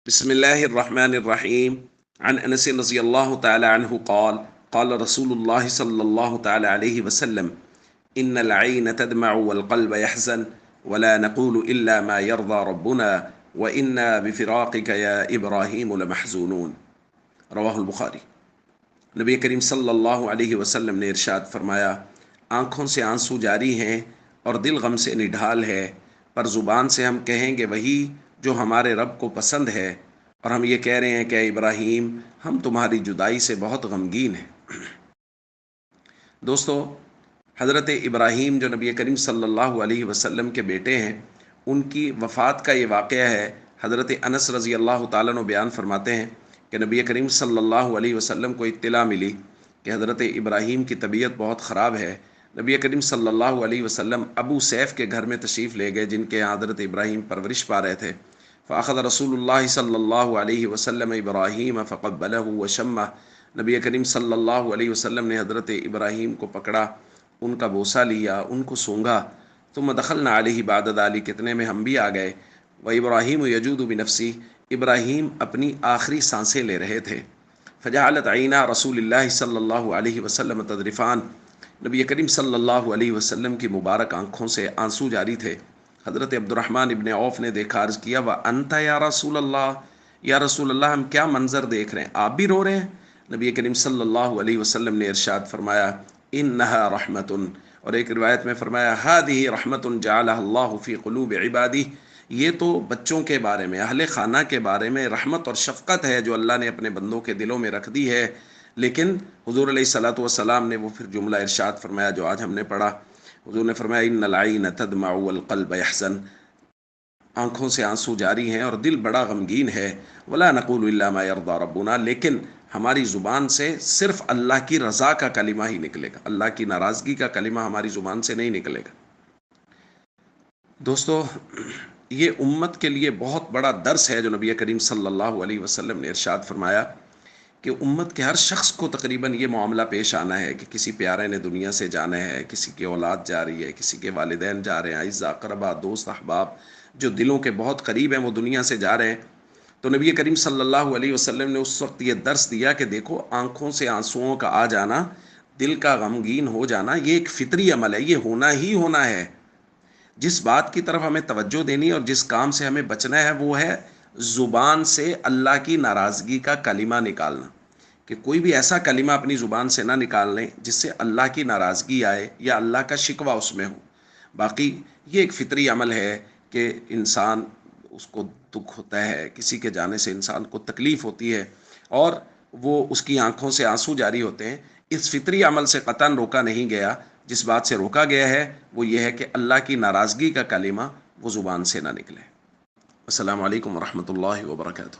بسم الله الرحمن الرحيم. عن أنس رضي الله تعالى عنه قال قال رسول الله صلى الله تعالى عليه وسلم: إن العين تدمع والقلب يحزن ولا نقول إلا ما يرضى ربنا وإنا بفراقك يا إبراهيم لمحزونون. رواہ البخاری۔ نبی کریم صلی اللہ علیہ وسلم نے ارشاد فرمایا: آنکھوں سے آنسو جاری ہیں اور دل غم سے نڈھال ہے، پر زبان سے ہم کہیں گے وہی جو ہمارے رب کو پسند ہے، اور ہم یہ کہہ رہے ہیں کہ اے ابراہیم، ہم تمہاری جدائی سے بہت غمگین ہیں۔ دوستو، حضرت ابراہیم جو نبی کریم صلی اللہ علیہ وسلم کے بیٹے ہیں، ان کی وفات کا یہ واقعہ ہے۔ حضرت انس رضی اللہ تعالیٰ عنہ بیان فرماتے ہیں کہ نبی کریم صلی اللہ علیہ وسلم کو اطلاع ملی کہ حضرت ابراہیم کی طبیعت بہت خراب ہے۔ نبی کریم صلی اللہ علیہ وسلم ابو سیف کے گھر میں تشریف لے گئے، جن کے یہاں حضرت ابراہیم پرورش پا رہے تھے۔ فاخذ رسول اللہ صلی اللہ علیہ وسلم ابراہیم فقبلہ وشمہ، نبی کریم صلی اللہ علیہ وسلم نے حضرت ابراہیم کو پکڑا، ان کا بوسہ لیا، ان کو سونگھا۔ ثم دخلنا علیہ بعد ذلک، کتنے میں ہم بھی آ گئے۔ وابراہیم یجود بنفسی، ابراہیم اپنی آخری سانسیں لے رہے تھے۔ فجعلت عینا رسول اللہ صلی اللہ علیہ وسلم تذرفان، نبی کریم صلی اللہ علیہ وسلم کی مبارک آنکھوں سے آنسو جاری تھے۔ حضرت عبد الرحمن ابن عوف نے دیکھا، عرض کیا: وَأَنْتَ یا رسول اللہ، یا رسول اللہ، ہم کیا منظر دیکھ رہے ہیں، آپ بھی رو رہے ہیں؟ نبی کریم صلی اللہ علیہ وسلم نے ارشاد فرمایا: انہا رحمت، اور ایک روایت میں فرمایا: ہذہ رحمت جعلہ اللہ فی قلوب عبادہ، یہ تو بچوں کے بارے میں، اہل خانہ کے بارے میں رحمت اور شفقت ہے جو اللہ نے اپنے بندوں کے دلوں میں رکھ دی ہے۔ لیکن حضور علیہ الصلوۃ والسلام نے وہ پھر جملہ ارشاد فرمایا جو آج ہم نے پڑھا۔ حضور نے فرمایا: ان العین تدمع والقلب یحزن، آنکھوں سے آنسو جاری ہیں اور دل بڑا غمگین ہے۔ ولا نقول الا ما یرضی ربنا، لیکن ہماری زبان سے صرف اللہ کی رضا کا کلمہ ہی نکلے گا، اللہ کی ناراضگی کا کلمہ ہماری زبان سے نہیں نکلے گا۔ دوستو، یہ امت کے لیے بہت بڑا درس ہے جو نبی کریم صلی اللہ علیہ وسلم نے ارشاد فرمایا کہ امت کے ہر شخص کو تقریباً یہ معاملہ پیش آنا ہے کہ کسی پیارے نے دنیا سے جانا ہے، کسی کی اولاد جا رہی ہے، کسی کے والدین جا رہے ہیں، اعزا اقربا، دوست احباب جو دلوں کے بہت قریب ہیں وہ دنیا سے جا رہے ہیں۔ تو نبی کریم صلی اللہ علیہ وسلم نے اس وقت یہ درس دیا کہ دیکھو، آنکھوں سے آنسوؤں کا آ جانا، دل کا غمگین ہو جانا، یہ ایک فطری عمل ہے، یہ ہونا ہی ہونا ہے۔ جس بات کی طرف ہمیں توجہ دینی اور جس کام سے ہمیں بچنا ہے وہ ہے زبان سے اللہ کی ناراضگی کا کلمہ نکالنا، کہ کوئی بھی ایسا کلمہ اپنی زبان سے نہ نکال لیں جس سے اللہ کی ناراضگی آئے یا اللہ کا شکوہ اس میں ہو۔ باقی یہ ایک فطری عمل ہے کہ انسان، اس کو دکھ ہوتا ہے، کسی کے جانے سے انسان کو تکلیف ہوتی ہے اور وہ اس کی آنکھوں سے آنسو جاری ہوتے ہیں۔ اس فطری عمل سے قطعاً روکا نہیں گیا۔ جس بات سے روکا گیا ہے وہ یہ ہے کہ اللہ کی ناراضگی کا کلمہ وہ زبان سے نہ نکلے۔ السلام علیکم ورحمۃ اللہ وبرکاتہ۔